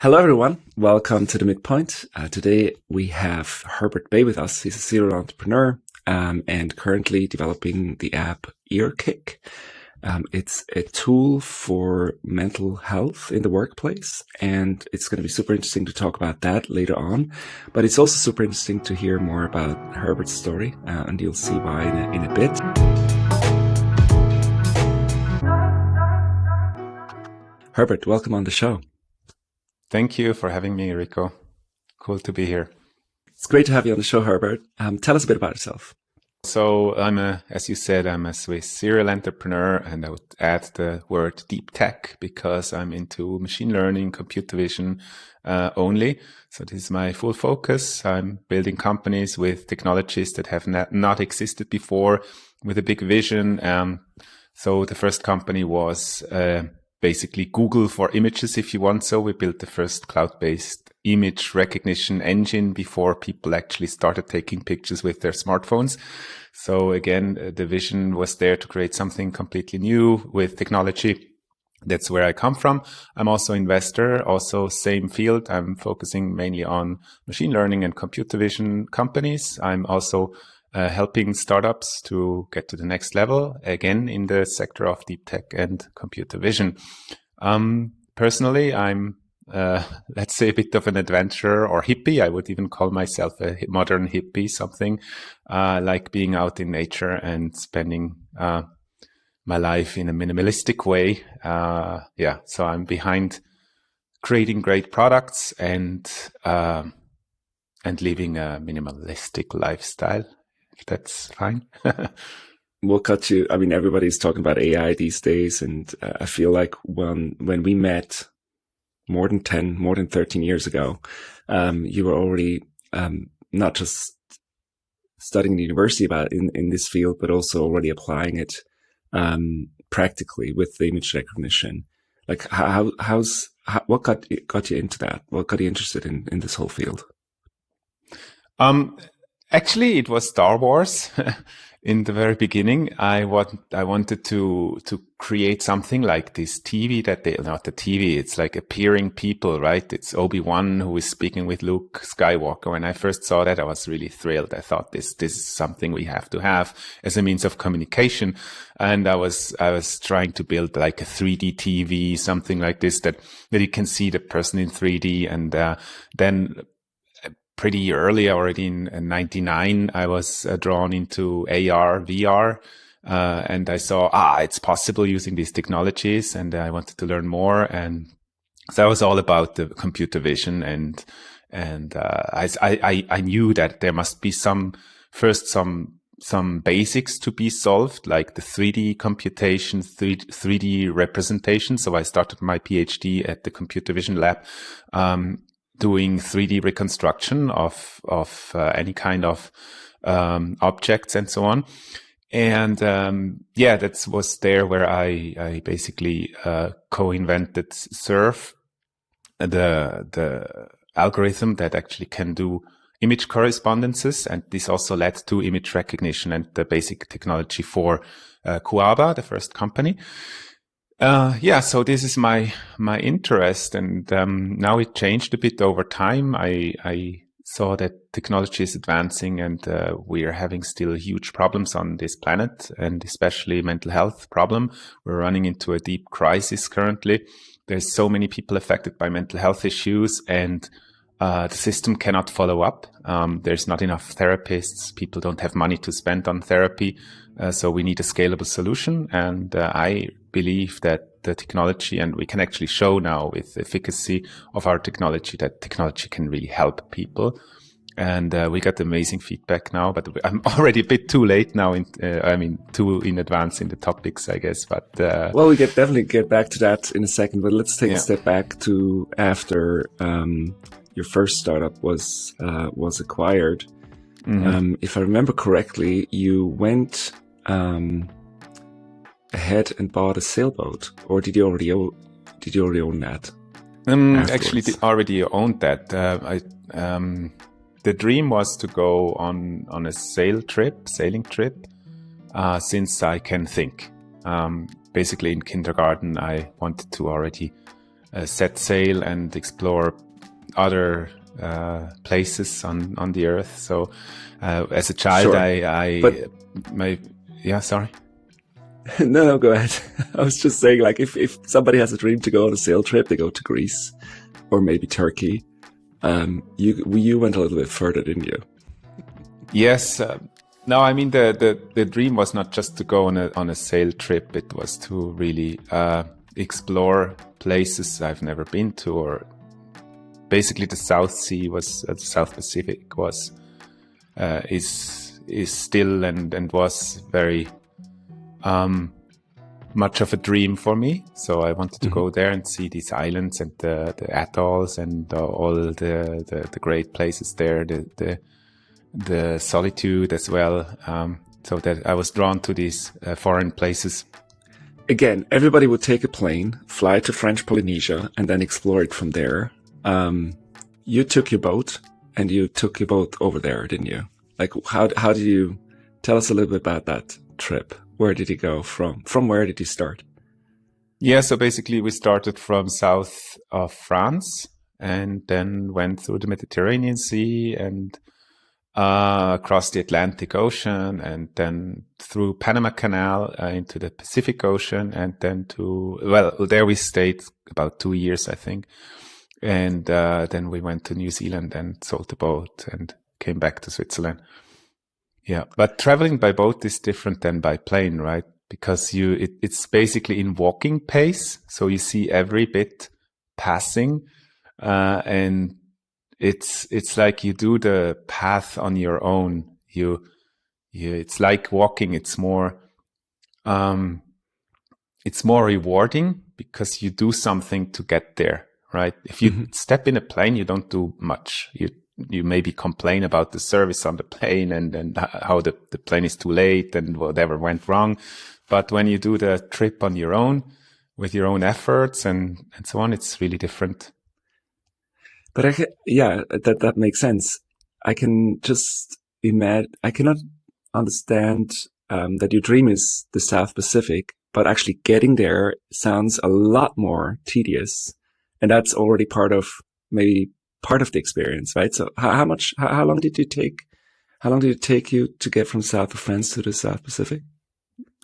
Hello, everyone. Welcome to the Midpoint. Today we have Herbert Bay with us. He's a serial entrepreneur and currently developing the app Earkick. It's a tool for mental health in the workplace, and it's going to be super interesting to talk about that later on. But it's also super interesting to hear more about Herbert's story, and you'll see why in a bit. Herbert, welcome on the show. Thank you for having me, Rico. Cool to be here. It's great to have you on the show, Herbert. Tell us a bit about yourself. So as you said, I'm a Swiss serial entrepreneur, and I would add the word deep tech because I'm into machine learning, computer vision only. So this is my full focus. I'm building companies with technologies that have not existed before, with a big vision. So the first company was basically Google for images, if you want. So we built the first cloud-based image recognition engine before people actually started taking pictures with their smartphones. So again, the vision was there to create something completely new with technology. That's where I come from. I'm also an investor, also same field. I'm focusing mainly on machine learning and computer vision companies. I'm also helping startups to get to the next level, again, in the sector of deep tech and computer vision. Personally, I'm, let's say, a bit of an adventurer or hippie. I would even call myself a modern hippie, something like being out in nature and spending my life in a minimalistic way. So I'm behind creating great products and living a minimalistic lifestyle. That's fine. What got you? I mean, everybody's talking about AI these days, and I feel like when we met more than 13 years ago, you were already not just studying at the university in this field, but also already applying it practically with the image recognition. Like, what got you into that? What got you interested in this whole field? Actually, it was Star Wars. In the very beginning, I wanted to create something like this TV not the TV, it's like appearing people, right? It's Obi-Wan who is speaking with Luke Skywalker. When I first saw that, I was really thrilled. I thought this is something we have to have as a means of communication. And I was trying to build like a 3D TV, something like this that you can see the person in 3D. And then pretty early, already in 99, I was drawn into AR, VR, and I saw, it's possible using these technologies, and I wanted to learn more. And so I was all about the computer vision, and I knew that there must be some basics to be solved, like the 3D computation, 3D representation. So I started my PhD at the Computer Vision Lab, doing 3D reconstruction of any kind of objects and so on. And that was there where I basically co-invented SURF, the algorithm that actually can do image correspondences. And this also led to image recognition and the basic technology for Kuaba, the first company. So this is my interest, and now it changed a bit over time. I saw that technology is advancing, and we are having still huge problems on this planet, and especially mental health problem. We're running into a deep crisis currently. There's so many people affected by mental health issues, and the system cannot follow up. There's not enough therapists. People don't have money to spend on therapy. So we need a scalable solution. And I believe that the technology, and we can actually show now with efficacy of our technology, that technology can really help people. And we got amazing feedback now, but I'm already a bit too late now. Too in advance in the topics, I guess. But well, we definitely get back to that in a second. But let's take a step back to after your first startup was acquired. Mm-hmm. If I remember correctly, you went ahead and bought a sailboat, or did you already own that? Actually, already owned that. The dream was to go on a sailing trip, since I can think. Basically, in kindergarten, I wanted to already set sail and explore other places on the earth. So as a child, Sure. Sorry. No, go ahead. I was just saying, like, if somebody has a dream to go on a sail trip, they go to Greece or maybe Turkey. You went a little bit further, didn't you? Yes. No, I mean the dream was not just to go on a sail trip. It was to really explore places I've never been to, or basically the South Sea the South Pacific is still and was very much of a dream for me. So I wanted to go there and see these islands and the atolls and all the great places there, the solitude as well. So that I was drawn to these foreign places. Again, everybody would take a plane, fly to French Polynesia, and then explore it from there. You took your boat, and you took your boat over there, didn't you? Like, how did you tell us a little bit about that trip? Where did you go from? From where did you start? Yeah, so basically we started from south of France and then went through the Mediterranean Sea and across the Atlantic Ocean and then through Panama Canal into the Pacific Ocean and then there we stayed about 2 years, I think. And then we went to New Zealand and sold the boat and came back to Switzerland. Yeah, but traveling by boat is different than by plane, right? Because it's basically in walking pace, so you see every bit passing, and it's like you do the path on your own. It's like walking. It's more rewarding because you do something to get there, right? If you step in a plane, you don't do much. You maybe complain about the service on the plane and how the plane is too late and whatever went wrong. But when you do the trip on your own, with your own efforts and so on, it's really different. But that makes sense. I can just imagine, I cannot understand that your dream is the South Pacific, but actually getting there sounds a lot more tedious. And that's already part of the experience, right? So how long did it take you to get from south of France to the South Pacific?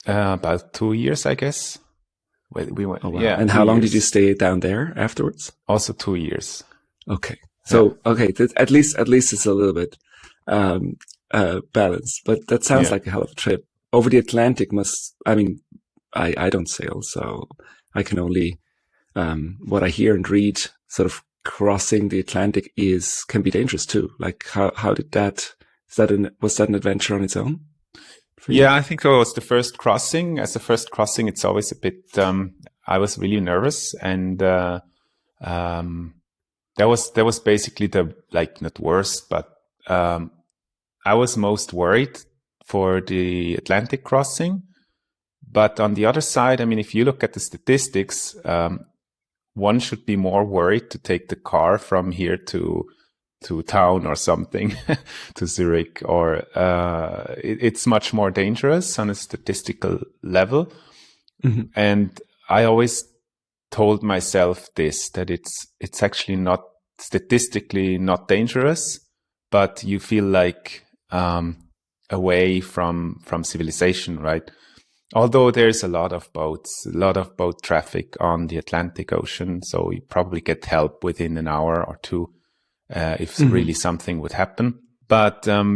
About 2 years, I guess. We went. Oh, wow. Yeah. And how long did you stay down there afterwards? Also 2 years. Okay. So, okay. At least it's a little bit, balanced, but that sounds like a hell of a trip. Over the Atlantic I don't sail, so I can only, what I hear and read, sort of crossing the Atlantic can be dangerous too. Like how did that, was that an adventure on its own? Yeah, I think it was the first crossing. As the first crossing, it's always a bit, I was really nervous and, that was basically not worst, but, I was most worried for the Atlantic crossing. But on the other side, if you look at the statistics, one should be more worried to take the car from here to town or something, to Zurich, or it's much more dangerous on a statistical level. Mm-hmm. And I always told myself that it's actually not statistically not dangerous, but you feel like away from civilization, right? Although there's a lot of boat traffic on the Atlantic Ocean, so you probably get help within an hour or two if really something would happen. But so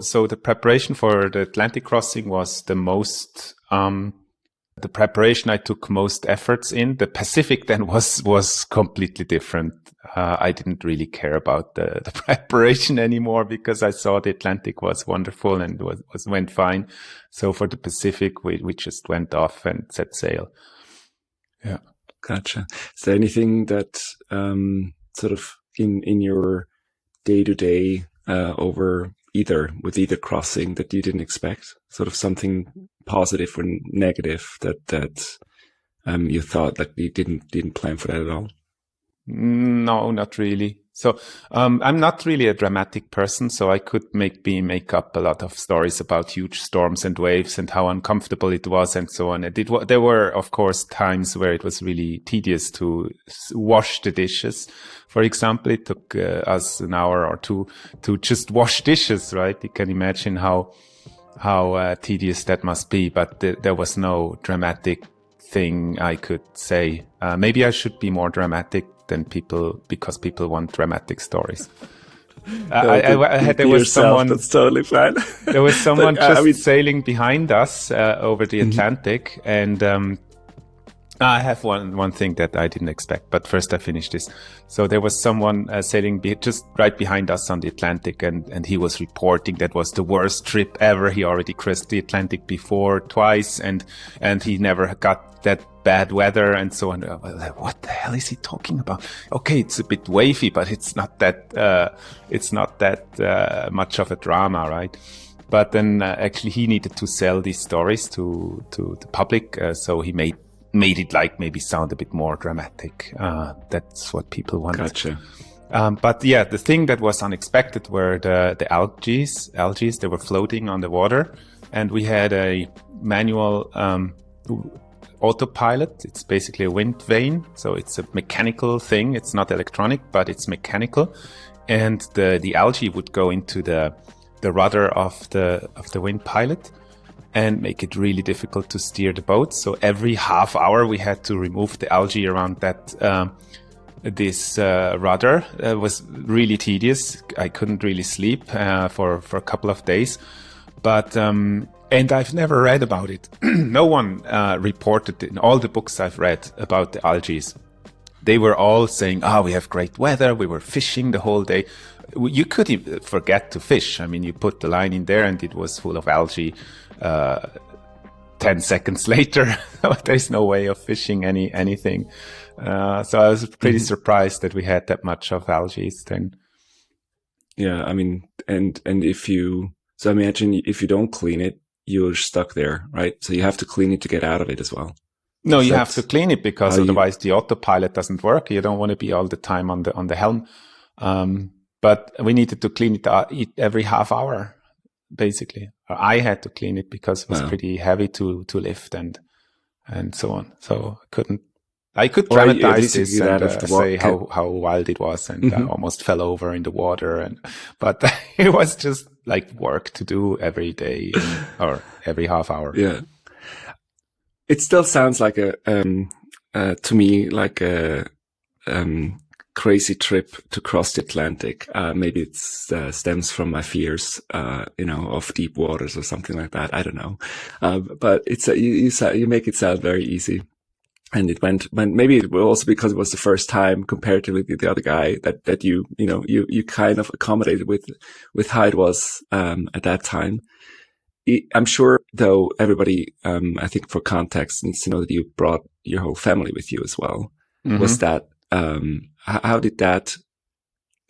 the preparation for the Atlantic crossing was the preparation I took most efforts in. The Pacific then was completely different. I didn't really care about the preparation anymore because I saw the Atlantic was wonderful and went fine. So for the Pacific, we just went off and set sail. Yeah. Gotcha. Is there anything that sort of in your day-to-day with either crossing that you didn't expect? Sort of something positive or negative that you thought that you didn't plan for that at all? No, not really. So I'm not really a dramatic person, so I could make up a lot of stories about huge storms and waves and how uncomfortable it was and so on. There were, of course, times where it was really tedious to wash the dishes. For example, it took us an hour or two to just wash dishes, right? You can imagine how tedious that must be, but there was no dramatic thing I could say. Maybe I should be more dramatic than people, because people want dramatic stories. There was someone. That's totally fine. There was someone sailing behind us over the Atlantic, and I have one thing that I didn't expect, but first I finish this. So there was someone sailing just right behind us on the Atlantic, and he was reporting that was the worst trip ever. He already crossed the Atlantic before twice, and he never got that bad weather and so on. What the hell is he talking about? Okay, it's a bit wavy, but it's not that much of a drama, right? But then actually he needed to sell these stories to the public, so he made it like maybe sound a bit more dramatic. That's what people wanted. Gotcha. But yeah, the thing that was unexpected were the algae. They were floating on the water, and we had a manual autopilot. It's basically a wind vane, so it's a mechanical thing. It's not electronic, but it's mechanical, and the algae would go into the rudder of the wind pilot and make it really difficult to steer the boat. So every half hour we had to remove the algae around this rudder. It was really tedious. I couldn't really sleep for a couple of days, but and I've never read about it. No one reported in all the books I've read about the algae. They were all saying, we have great weather. We were fishing the whole day. You could forget to fish. I mean, you put the line in there and it was full of algae 10 seconds later. There's no way of fishing anything. So I was pretty surprised that we had that much of algae then. Yeah, I mean, and so imagine if you don't clean it, you're stuck there, right? So you have to clean it to get out of it as well. No, you have to clean it, because otherwise the autopilot doesn't work. You don't want to be all the time on the helm. But we needed to clean it every half hour, basically. I had to clean it because it was pretty heavy to lift and so on. So I could dramatize this and say how wild it was, and I almost fell over in the water. But it was just like work to do every day or every half hour. Yeah. It still sounds like to me, like a crazy trip to cross the Atlantic. Maybe it stems from my fears, of deep waters or something like that. I don't know. But it's you make it sound very easy. And it went maybe it was also because it was the first time comparatively to the other guy that you kind of accommodated with how it was, at that time. I'm sure, though, everybody, I think for context, needs to know that you brought your whole family with you as well. Mm-hmm. Was that, how did that,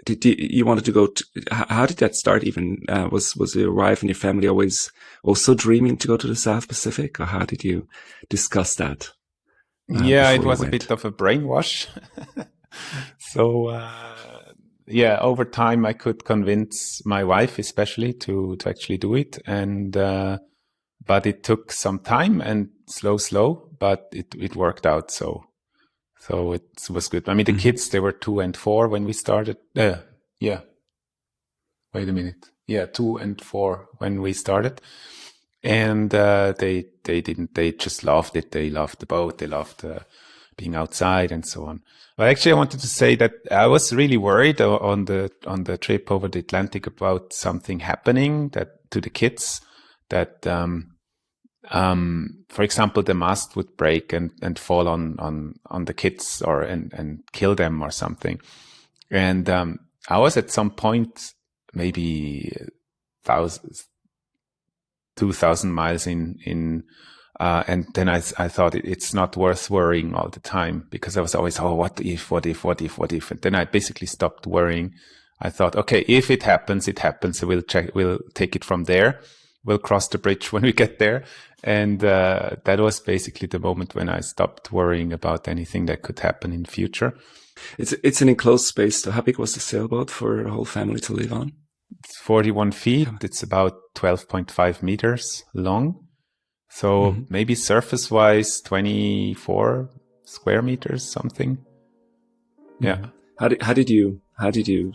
you wanted to go how did that start even? Was your wife and your family always also dreaming to go to the South Pacific, or how did you discuss that? Yeah, it was a bit of a brainwash. So, over time I could convince my wife especially to actually do it. And, but it took some time and slow, but it worked out. So it was good. I mean, the kids, they were 2 and 4 when we started. Wait a minute. Yeah, 2 and 4 when we started. And, they just loved it. They loved the boat. They loved, being outside and so on. But actually, I wanted to say that I was really worried on the trip over the Atlantic about something happening to the kids, that, for example, the mast would break and fall on the kids and kill them or something. And, I was at some point, maybe 2,000 miles in, and then I thought it's not worth worrying all the time, because I was always, what if? And then I basically stopped worrying. I thought, okay, if it happens, it happens. So we'll take it from there. We'll cross the bridge when we get there. And, that was basically the moment when I stopped worrying about anything that could happen in the future. It's an enclosed space. So how big was the sailboat for a whole family to live on? It's 41 feet. It's about 12.5 meters long. So maybe surface wise, 24 square meters, something. Yeah. How did you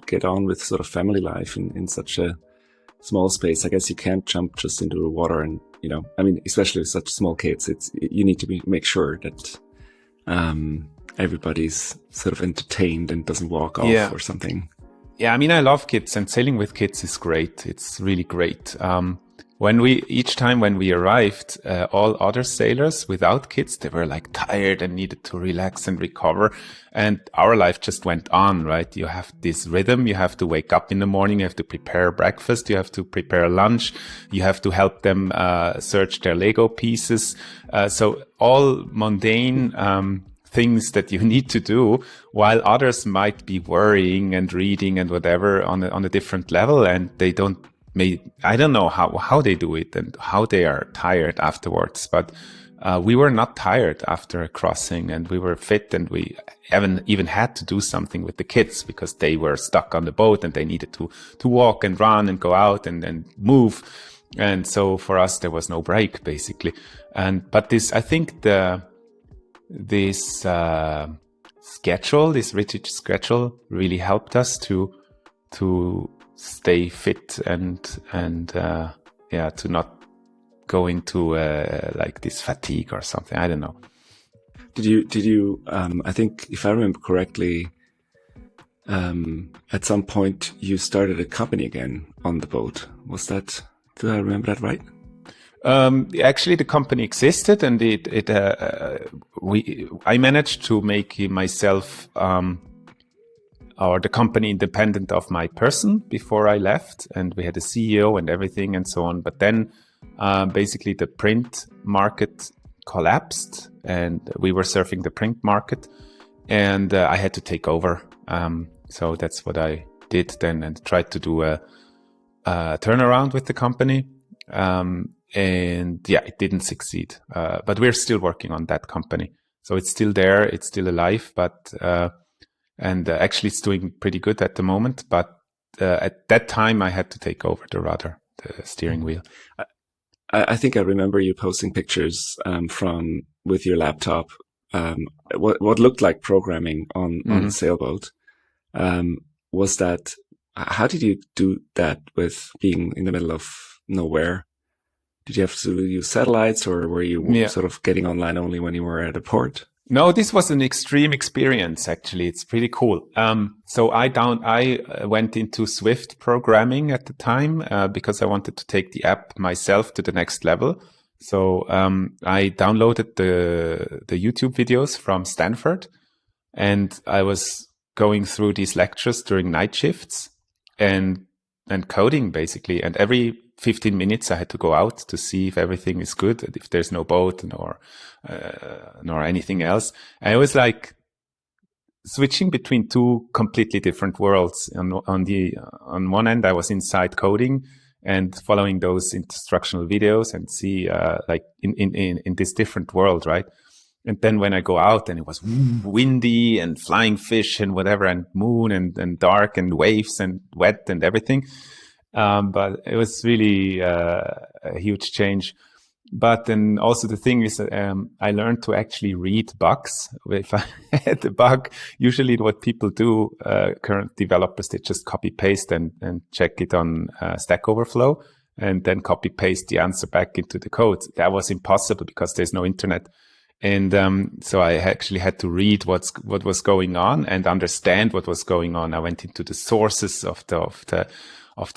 get on with sort of family life in such a small space? I guess you can't jump just into the water and, I mean, especially with such small kids, you need to make sure that, everybody's sort of entertained and doesn't walk off or something. Yeah, I mean, I love kids, and sailing with kids is great. It's really great. Each time when we arrived, all other sailors without kids, they were like tired and needed to relax and recover. And our life just went on, right? You have this rhythm. You have to wake up in the morning. You have to prepare breakfast. You have to prepare lunch. You have to help them, search their Lego pieces. So all mundane, things that you need to do, while others might be worrying and reading and whatever on a different level, and I don't know how they do it and how they are tired afterwards, but we were not tired after a crossing, and we were fit, and we haven't even had to do something with the kids because they were stuck on the boat and they needed to walk and run and go out and move. And so for us, there was no break basically. But this, I think this rigid schedule really helped us to stay fit and to not go into like this fatigue or something. I don't know. Did you I think if I remember correctly, at some point you started a company again on the boat. Do I remember that right? Actually, the company existed, and I managed to make myself, or the company independent of my person before I left, and we had a CEO and everything and so on. But then, basically the print market collapsed, and we were surfing the print market, and I had to take over. So that's what I did then, and tried to do a turnaround with the company. And yeah, it didn't succeed. But we're still working on that company. So it's still there. It's still alive, but, actually it's doing pretty good at the moment. But, at that time I had to take over the steering wheel. I think I remember you posting pictures, with your laptop, what looked like programming on the sailboat. How did you do that with being in the middle of nowhere? Did you have to use satellites, or were you sort of getting online only when you were at a port? No, this was an extreme experience, actually. It's pretty cool. So I went into Swift programming at the time, because I wanted to take the app myself to the next level. So, I downloaded the YouTube videos from Stanford, and I was going through these lectures during night shifts and coding basically. And every 15 minutes I had to go out to see if everything is good, if there's no boat nor anything else. I was like switching between two completely different worlds. On one end, I was inside coding and following those instructional videos and see, like in this different world, right? And then when I go out and it was windy and flying fish and whatever, and moon and dark and waves and wet and everything. But it was really a huge change. But then also the thing is, I learned to actually read bugs. If I had a bug, usually what people do, current developers, they just copy paste and check it on Stack Overflow and then copy paste the answer back into the code. That was impossible because there's no internet. And so I actually had to read what was going on and understand what was going on. I went into the sources of the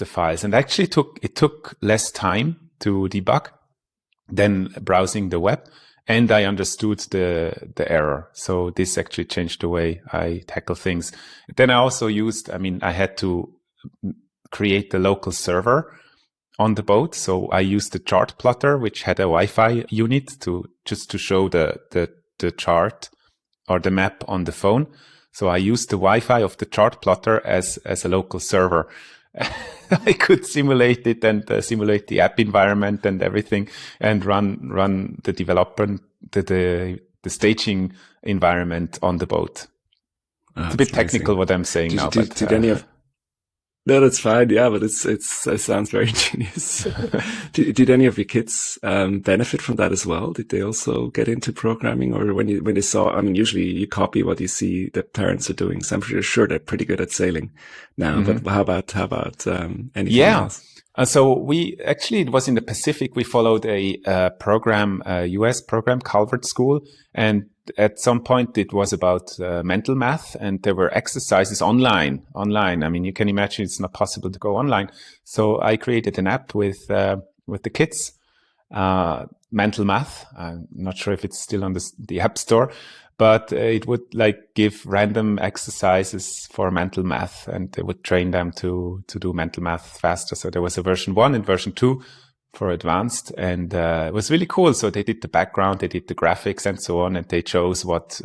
files, and actually it took less time to debug than browsing the web, and I understood the error. So this actually changed the way I tackle things. Then I also I had to create the local server on the boat. So I used the chart plotter, which had a Wi-Fi unit to show the chart or the map on the phone. So I used the Wi-Fi of the chart plotter as a local server. I could simulate it and simulate the app environment and everything, and run the development, the staging environment on the boat. It's a bit technical what I'm saying now. Did any of No, that's fine. Yeah, but it sounds very ingenious. Did any of your kids benefit from that as well? Did they also get into programming, or when they saw? I mean, usually you copy what you see the parents are doing. So I'm pretty sure they're pretty good at sailing now. But how about anything else? So it was in the Pacific. We followed a program, a US program, Calvert School, and at some point it was about mental math, and there were exercises online. I mean, you can imagine it's not possible to go online. So I created an app with the kids, mental math. I'm not sure if it's still on the App Store, but it would give random exercises for mental math, and it would train them to do mental math faster. So there was a version 1 and version 2 for advanced, and it was really cool. So they did the background, they did the graphics and so on, and they chose what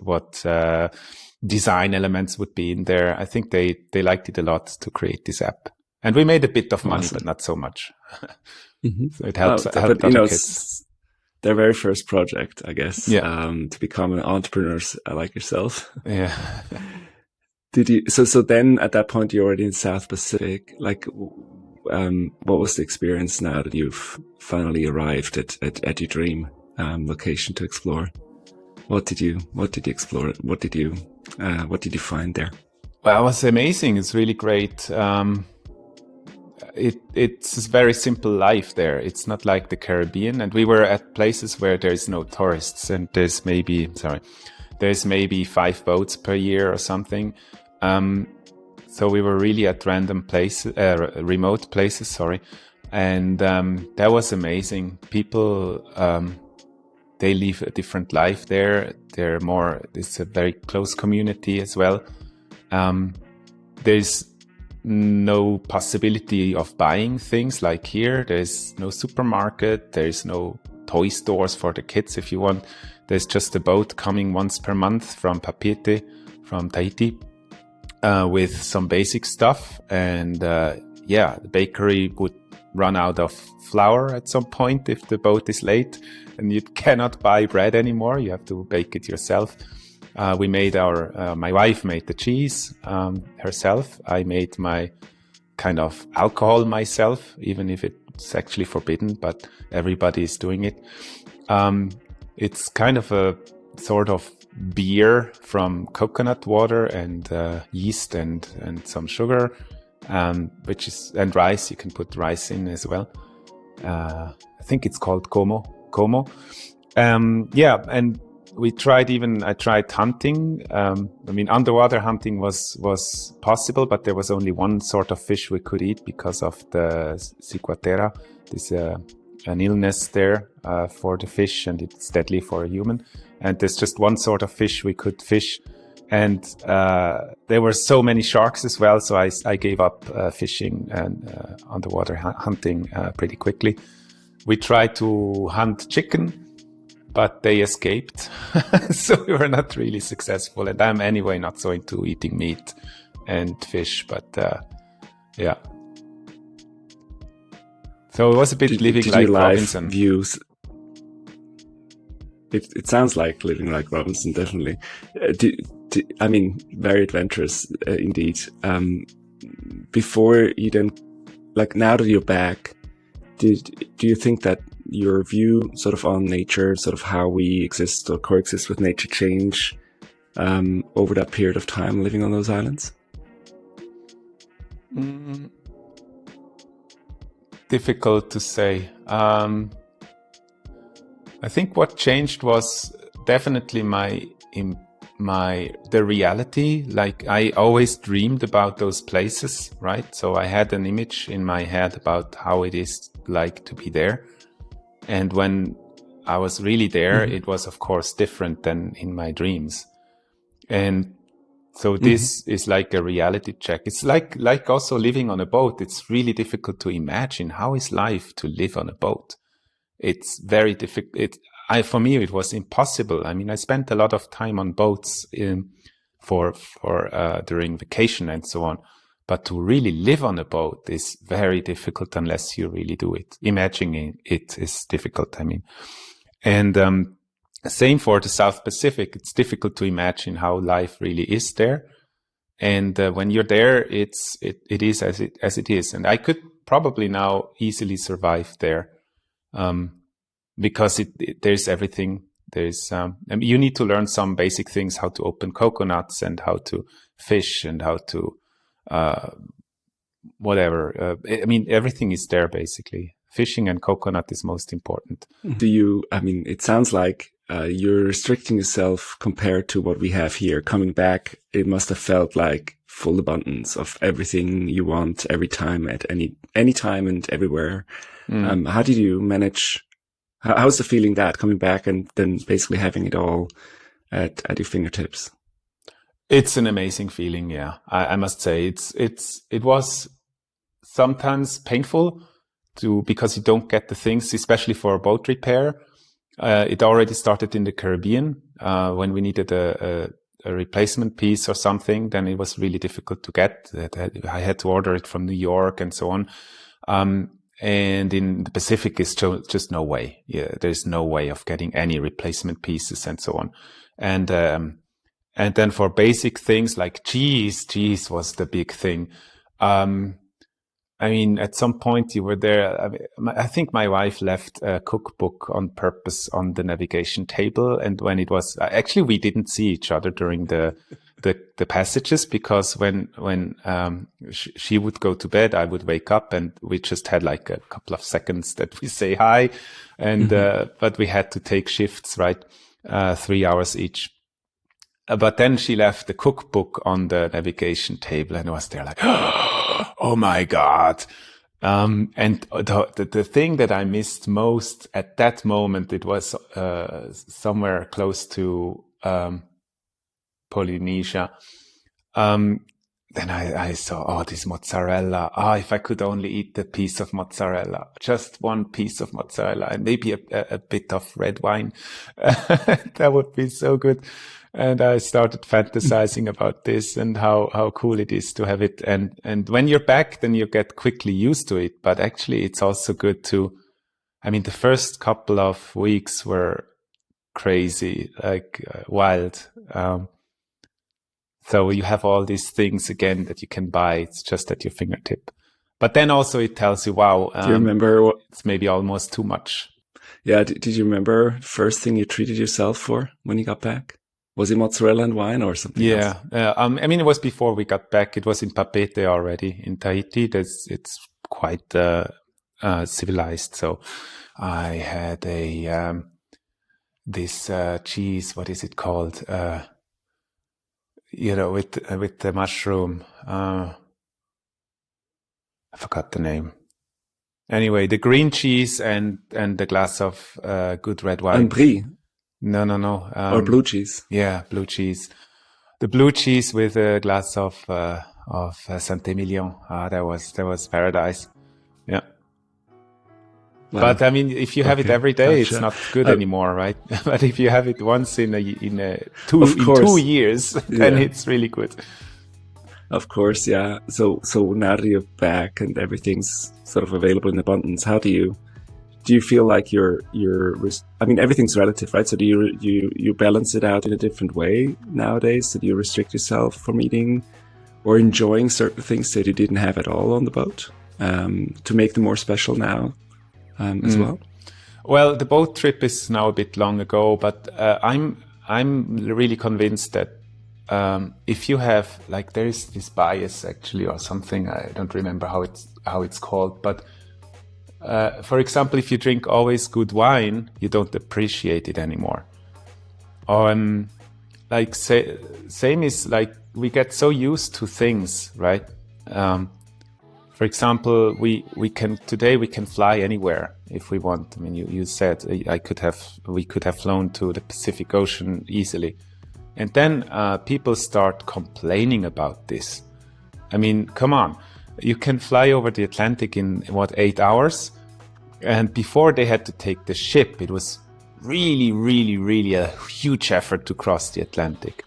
design elements would be in there. I think they liked it a lot to create this app, and we made a bit of money, but not so much. So it helps. But kids. Their very first project, I guess, to become an entrepreneur like yourself. Yeah. Did you? So then at that point you're already in South Pacific. What was the experience now that you've finally arrived at your dream location to explore? What did you explore? What did you find there? Well, it was amazing. It's really great. It's a very simple life there. It's not like the Caribbean, and we were at places where there is no tourists, and there's maybe 5 boats per year or something. So we were really at random places, remote places. Sorry, and that was amazing. People, they live a different life there. It's a very close community as well. There's no possibility of buying things like here. There's no supermarket. There's no toy stores for the kids if you want. There's just a boat coming once per month from Papeete, from Tahiti, with some basic stuff. And the bakery would run out of flour at some point if the boat is late, and you cannot buy bread anymore. You have to bake it yourself. We made my wife made the cheese herself. I made my kind of alcohol myself, even if it's actually forbidden, but everybody is doing it. It's kind of a sort of beer from coconut water and yeast and some sugar, and rice. You can put rice in as well. I think it's called como. And I tried hunting. Underwater hunting was possible, but there was only one sort of fish we could eat because of the ciguatera. There's an illness there for the fish, and it's deadly for a human. And there's just one sort of fish we could fish. And there were so many sharks as well, so I gave up fishing and underwater hunting pretty quickly. We tried to hunt chicken, but they escaped. So we were not really successful. And I'm anyway not so into eating meat and fish, but yeah. So it was a bit living like Robinson. Views. It sounds like living like Robinson, definitely. Very adventurous indeed. Before you then, now that you're back, do you think that your view sort of on nature, sort of how we exist or coexist with nature, change over that period of time living on those islands? Difficult to say. I think what changed was definitely the reality. Like, I always dreamed about those places, right? So I had an image in my head about how it is like to be there. And when I was really there, it was, of course, different than in my dreams. And so this is like a reality check. It's like also living on a boat. It's really difficult to imagine how is life to live on a boat. It's very difficult. For me, it was impossible. I mean, I spent a lot of time on boats during vacation and so on. But to really live on a boat is very difficult unless you really do it. Imagining it is difficult, I mean. And same for the South Pacific. It's difficult to imagine how life really is there. And when you're there, it is as it is. And I could probably now easily survive there, because there's everything. There's I mean, you need to learn some basic things, how to open coconuts and how to fish and how to whatever. I mean, everything is there basically. Fishing and coconut is most important. I mean, it sounds like you're restricting yourself compared to what we have here. Coming back, it must have felt like full abundance of everything you want every time at any time and everywhere. How did you manage? How's the feeling that coming back and then basically having it all at your fingertips? It's an amazing feeling. Yeah, I must say it was sometimes painful because you don't get the things, especially for a boat repair. It already started in the Caribbean when we needed a replacement piece or something. Then it was really difficult to get. I had to order it from New York and so on. And in the Pacific, it's just no way. Yeah, there's no way of getting any replacement pieces and so on. And then for basic things like cheese was the big thing. I mean, at some point you were there. I think my wife left a cookbook on purpose on the navigation table. And when it was, actually, we didn't see each other during the passages, because when she would go to bed, I would wake up and we just had like a couple of seconds that we say hi. And, but we had to take shifts, right? 3 hours each. But then she left the cookbook on the navigation table and was there like, oh my God. And the thing that I missed most at that moment, it was somewhere close to Polynesia. Then I saw, this mozzarella. If I could only eat the piece of mozzarella, just one piece of mozzarella and maybe a bit of red wine. That would be so good. And I started fantasizing about this and how cool it is to have it. And when you're back, then you get quickly used to it. But actually, it's also good I mean, the first couple of weeks were crazy, like wild. So you have all these things again that you can buy. It's just at your fingertip. But then also it tells you, wow, do you remember it's maybe almost too much. Yeah. Did you remember the first thing you treated yourself for when you got back? Was it mozzarella and wine or something else? I mean, it was before we got back. It was in Papeete already. In Tahiti, it's quite civilized. So I had this cheese. What is it called? With the mushroom. I forgot the name. Anyway, the green cheese and the glass of good red wine. And brie. No. Or blue cheese. Yeah, blue cheese. The blue cheese with a glass of Saint-Emilion. That was paradise. Yeah. Wow. But I mean, if you have it every day, it's not good anymore, right? But if you have it once in 2 years, then it's really good. Of course, yeah. So now that you're back and everything's sort of available in abundance, how do you feel like I mean, everything's relative, right? So do you balance it out in a different way nowadays? Do you restrict yourself from eating or enjoying certain things that you didn't have at all on the boat, to make them more special now, as well? Well, the boat trip is now a bit long ago, but I'm really convinced that if you have, like, there is this bias actually or something, I don't remember how it's called, but for example, if you drink always good wine, you don't appreciate it anymore. Same is like we get so used to things, right? For example, we can fly anywhere if we want. I mean, you said we could have flown to the Pacific Ocean easily, and then people start complaining about this. I mean, come on. You can fly over the Atlantic in 8 hours? And before they had to take the ship, it was really, really, really a huge effort to cross the Atlantic.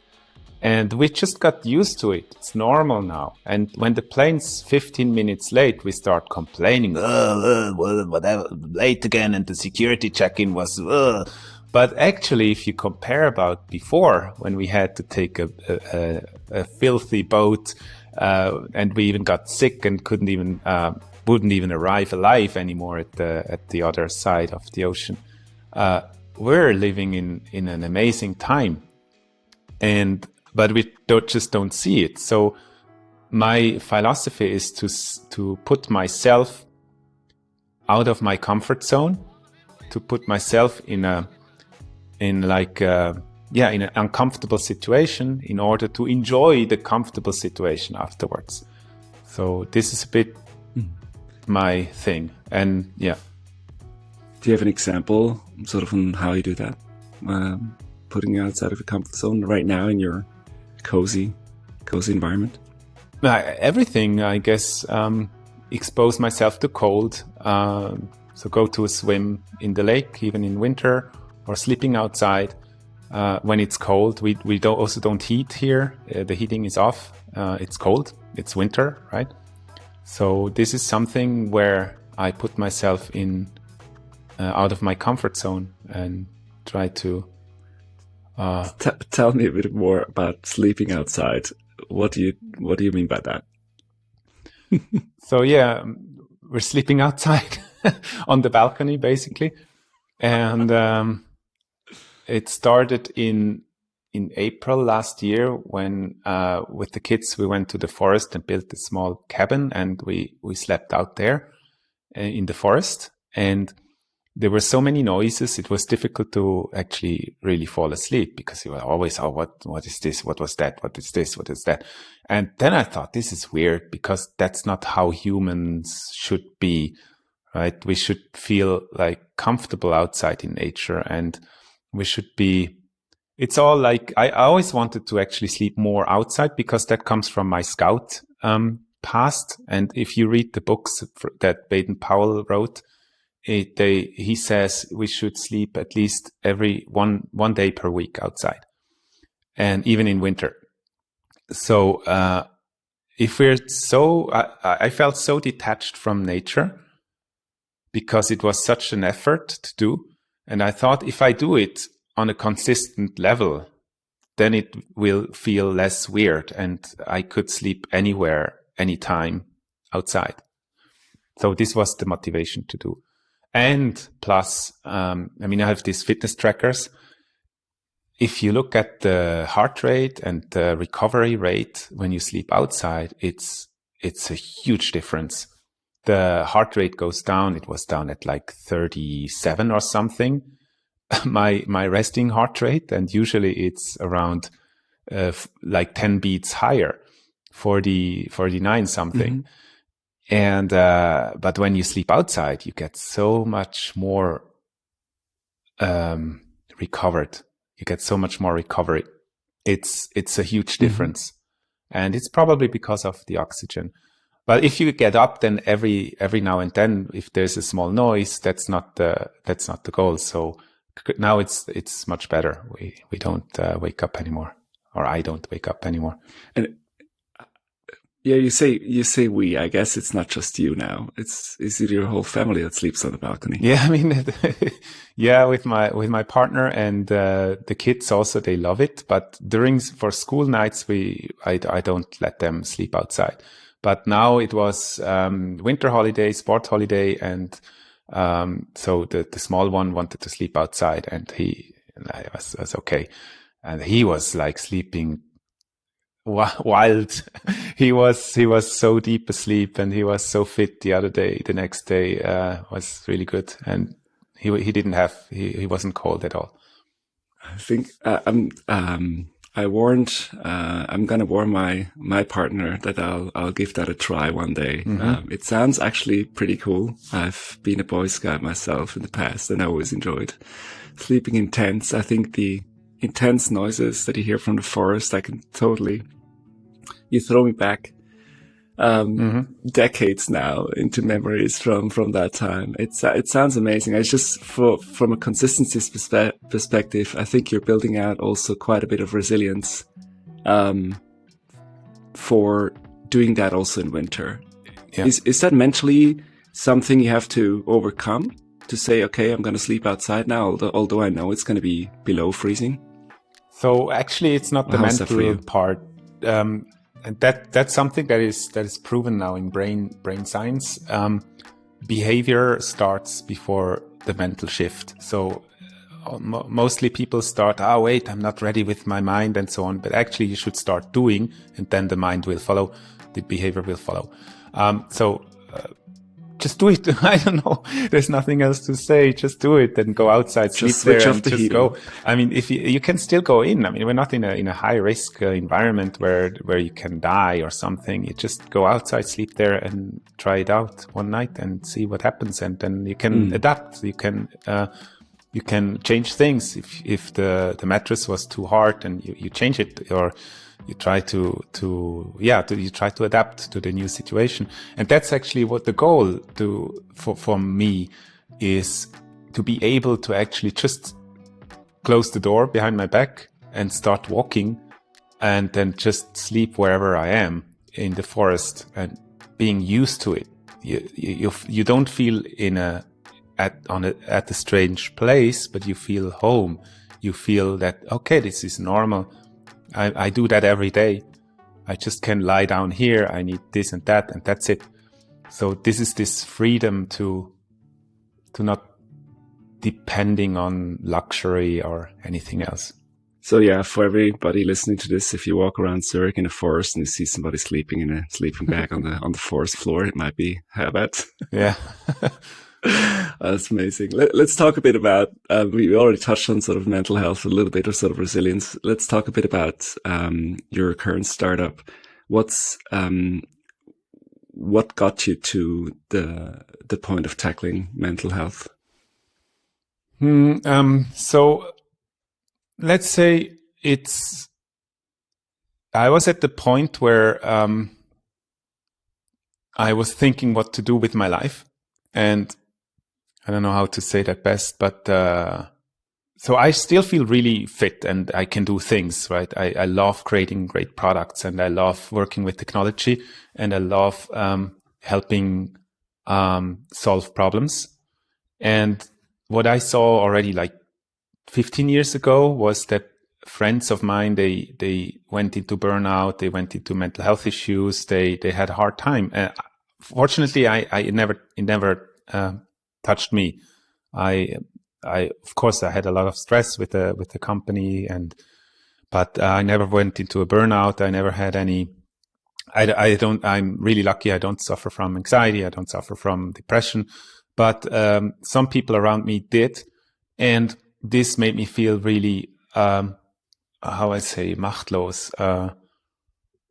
And we just got used to it. It's normal now. And when the plane's 15 minutes late, we start complaining, whatever, late again. And the security check-in was, But actually, if you compare about before, when we had to take a filthy boat, and we even got sick and wouldn't even arrive alive anymore at the other side of the ocean, we're living in an amazing time, but we don't see it. So my philosophy is to put myself out of my comfort zone, to put myself in an uncomfortable situation in order to enjoy the comfortable situation afterwards. So this is a bit my thing. And yeah. Do you have an example sort of on how you do that? Putting you outside of a comfort zone right now in your cozy environment? Everything, I guess. Expose myself to cold. So go to a swim in the lake, even in winter, or sleeping outside when it's cold. We don't heat here. The heating is off. It's cold. It's winter, right? So this is something where I put myself in out of my comfort zone and try to. Tell me a bit more about sleeping outside. What do you mean by that? So yeah, we're sleeping outside on the balcony basically, and it started in April last year when with the kids we went to the forest and built a small cabin, and we slept out there in the forest, and there were so many noises, it was difficult to actually really fall asleep because you were always, what is this? What was that? What is this? What is that? And then I thought, this is weird because that's not how humans should be, right? We should feel like comfortable outside in nature, and we should be, it's all like, I always wanted to actually sleep more outside because that comes from my scout past. And if you read the books that Baden-Powell wrote, he says we should sleep at least every one day per week outside, and even in winter. So if we're I felt so detached from nature because it was such an effort to do, and I thought if I do it on a consistent level, then it will feel less weird, and I could sleep anywhere, anytime outside. So this was the motivation to do. And plus, I have these fitness trackers. If you look at the heart rate and the recovery rate when you sleep outside, it's a huge difference. The heart rate goes down. It was down at like 37 or something, my resting heart rate. And usually it's around like 10 beats higher, 49 something. Mm-hmm. And, but when you sleep outside, you get so much more, recovered. You get so much more recovery. It's a huge difference. Mm-hmm. And it's probably because of the oxygen. But if you get up, then every now and then, if there's a small noise, that's not the goal. So now it's much better. We don't, wake up anymore, or I don't wake up anymore. And yeah, you say we. I guess it's not just you now. Is it your whole family that sleeps on the balcony? Yeah, yeah, with my partner and the kids also, they love it. But for school nights, I don't let them sleep outside. But now it was winter holiday, sport holiday, and so the small one wanted to sleep outside, and I was okay, and he was like sleeping wild. He was so deep asleep, and he was so fit the next day was really good, and he wasn't cold at all. I think I'm gonna warn my partner that I'll give that a try one day. Mm-hmm. It sounds actually pretty cool. I've been a Boy Scout myself in the past, and I always enjoyed sleeping in tents. I think the intense noises that you hear from the forest, you throw me back decades now into memories from that time. It sounds amazing. It's just from a consistency perspective, I think you're building out also quite a bit of resilience for doing that also in winter. Yeah. Is that mentally something you have to overcome? to say, okay, I'm going to sleep outside now, although I know it's going to be below freezing? So actually, it's not the How's that for mental you? part, and that's something that is proven now in brain science. Behavior starts before the mental shift. So mostly people start, wait, I'm not ready with my mind and so on. But actually you should start doing, and then the mind will follow, the behavior will follow. Just do it. I don't know. There's nothing else to say. Just do it and go outside, sleep there and just go. I mean, if you can still go in. I mean, we're not in a high risk environment where you can die or something. You just go outside, sleep there and try it out one night and see what happens. And then you can adapt. You can change things. If the mattress was too hard and you change it, or you try to adapt to the new situation. And that's actually what the goal for me is, to be able to actually just close the door behind my back and start walking, and then just sleep wherever I am in the forest, and being used to it. You don't feel at a strange place, but you feel home. You feel that, okay, this is normal. I do that every day. I just can lie down here. I need this and that, and that's it. So this is this freedom to not depending on luxury or anything else. So yeah, for everybody listening to this, if you walk around Zurich in a forest and you see somebody sleeping in a sleeping bag on the forest floor, it might be Herbert. Yeah. That's amazing. Let's talk a bit about, we already touched on sort of mental health a little bit, or sort of resilience. Let's talk a bit about your current startup. What got you to the point of tackling mental health? So let's say I was at the point where I was thinking what to do with my life, and I don't know how to say that best, but so I still feel really fit and I can do things, right? I love creating great products, and I love working with technology, and I love helping solve problems. And what I saw already like 15 years ago was that friends of mine, they went into burnout, they went into mental health issues, they had a hard time. Fortunately, it never touched me. I of course I had a lot of stress with the company, but I never went into a burnout. I never had any. I'm really lucky. I don't suffer from anxiety. I don't suffer from depression, but some people around me did, and this made me feel really, how I say, machtlos.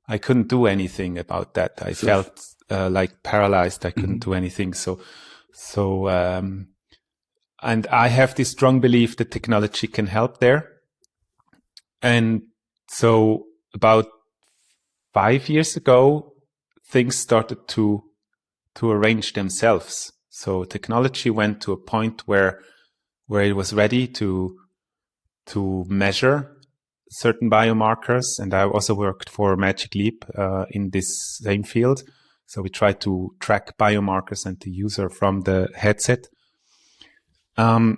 I couldn't do anything about that. I felt like paralyzed. I couldn't do anything. So, and I have this strong belief that technology can help there. And so about 5 years ago, things started to arrange themselves. So technology went to a point where it was ready to measure certain biomarkers. And I also worked for Magic Leap in this same field. So we try to track biomarkers and the user from the headset. And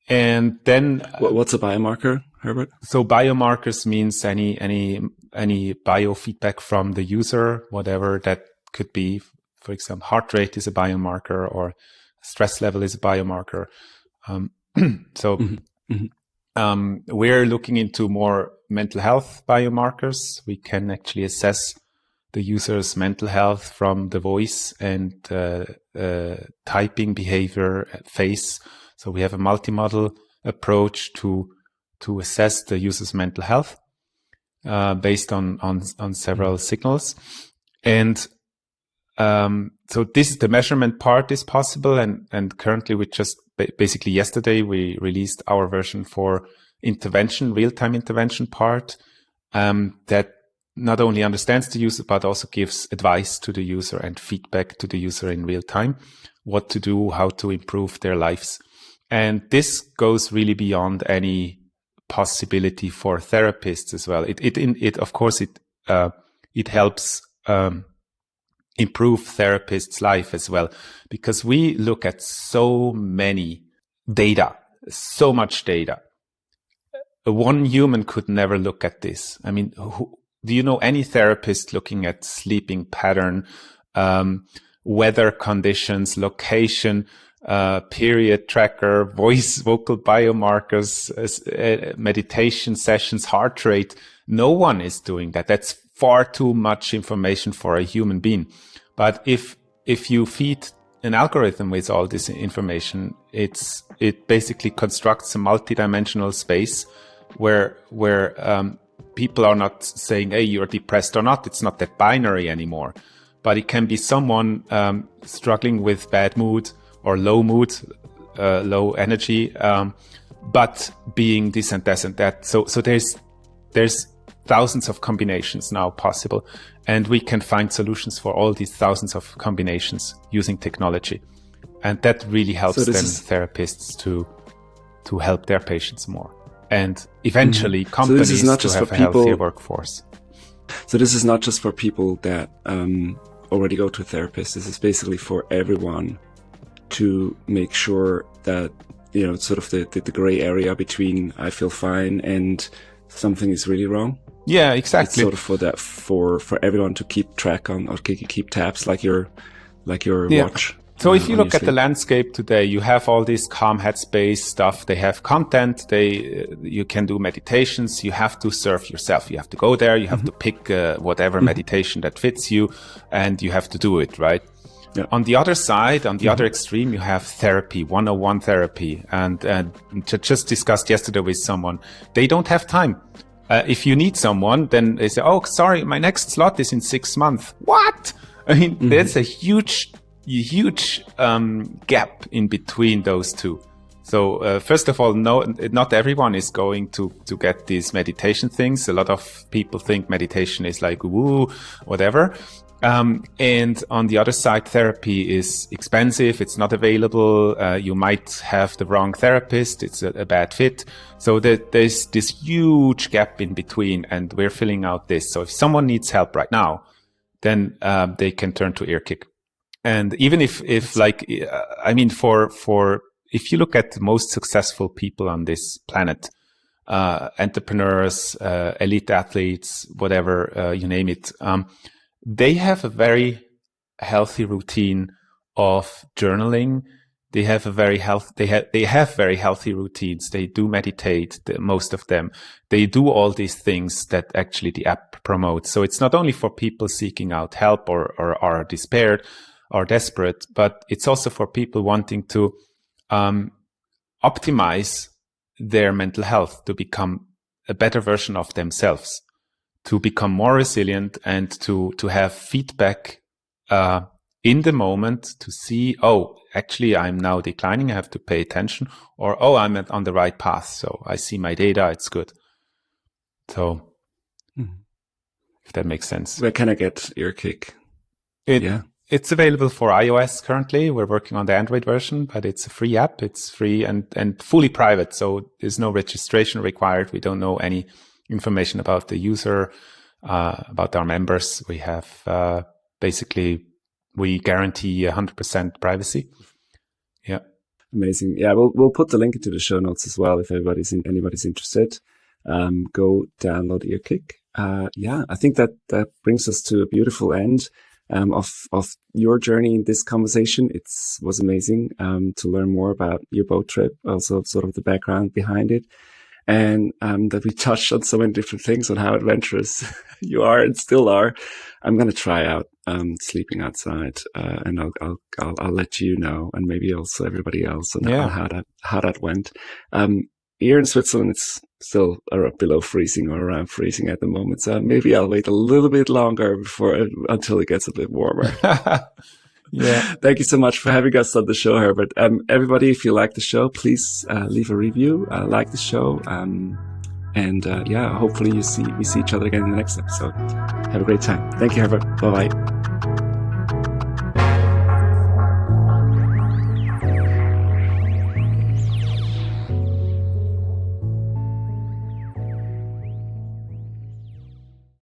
then what's a biomarker, Herbert? So biomarkers means any biofeedback from the user, whatever that could be. For example, heart rate is a biomarker, or stress level is a biomarker. We're looking into more mental health biomarkers. We can actually assess the user's mental health from the voice and typing behavior, face. So we have a multimodal approach to assess the user's mental health based on several signals. And so this is the measurement part is possible. And currently we just basically yesterday we released our version for intervention, real-time intervention part that not only understands the user, but also gives advice to the user and feedback to the user in real time, what to do, how to improve their lives. And this goes really beyond any possibility for therapists as well. It of course, it helps improve therapists' life as well, because we look at so many data, so much data. One human could never look at this. I mean, do you know any therapist looking at sleeping pattern, weather conditions, location, period tracker, vocal biomarkers, meditation sessions, heart rate? No one is doing that. That's far too much information for a human being. But if you feed an algorithm with all this information, it basically constructs a multidimensional space where people are not saying, hey, you're depressed or not. It's not that binary anymore. But it can be someone struggling with bad mood or low mood, low energy, but being this and this and that. So there's thousands of combinations now possible, and we can find solutions for all these thousands of combinations using technology. And that really helps therapists to help their patients more. And eventually companies to have a healthier workforce. So this is not just for people that already go to a therapist. This is basically for everyone to make sure that, you know, sort of the gray area between I feel fine and something is really wrong. Yeah, exactly. It's sort of for that, for everyone to keep track on, or keep tabs like your watch. So if you look at the landscape today, you have all this calm headspace stuff. They have content. You can do meditations. You have to serve yourself. You have to go there. You have to pick whatever meditation that fits you, and you have to do it, right? Yeah. On the other side, on the other extreme, you have therapy, 101 therapy. And just discussed yesterday with someone, they don't have time. If you need someone, then they say, oh, sorry, my next slot is in 6 months. What? I mean, there's a huge gap in between those two. So first of all, not everyone is going to get these meditation things. A lot of people think meditation is like woo, whatever. And on the other side, therapy is expensive. It's not available. You might have the wrong therapist. It's a bad fit. So there's this huge gap in between, and we're filling out this. So if someone needs help right now, then they can turn to Earkick. And even if if you look at the most successful people on this planet, entrepreneurs, elite athletes, whatever, you name it, they have a very healthy routine of journaling. They have very healthy routines. They do meditate, most of them. They do all these things that actually the app promotes. So it's not only for people seeking out help or are despaired or desperate, but it's also for people wanting to optimize their mental health, to become a better version of themselves, to become more resilient, and to have feedback in the moment, to see, oh, actually I'm now declining, I have to pay attention, or oh, I'm on the right path, so I see my data, it's good. So if that makes sense. Where can I get Earkick? It's available for iOS currently. We're working on the Android version, but it's a free app. It's free and fully private, so there's no registration required. We don't know any information about the user, about our members. We have basically, we guarantee 100% privacy. Yeah. Amazing. Yeah, we'll put the link into the show notes as well if anybody's interested. Go download Earkick. I think that brings us to a beautiful end of your journey in this conversation. It was amazing to learn more about your boat trip, also sort of the background behind it. And that we touched on so many different things on how adventurous you are and still are. I'm going to try out sleeping outside, and I'll let you know, and maybe also everybody else on how that went. Here in Switzerland, it's still below freezing or around freezing at the moment, so maybe I'll wait a little bit longer until it gets a bit warmer. Yeah. Thank you so much for having us on the show, Herbert. Everybody, if you like the show, please leave a review, like the show, and hopefully we see each other again in the next episode. Have a great time. Thank you, Herbert. Bye-bye.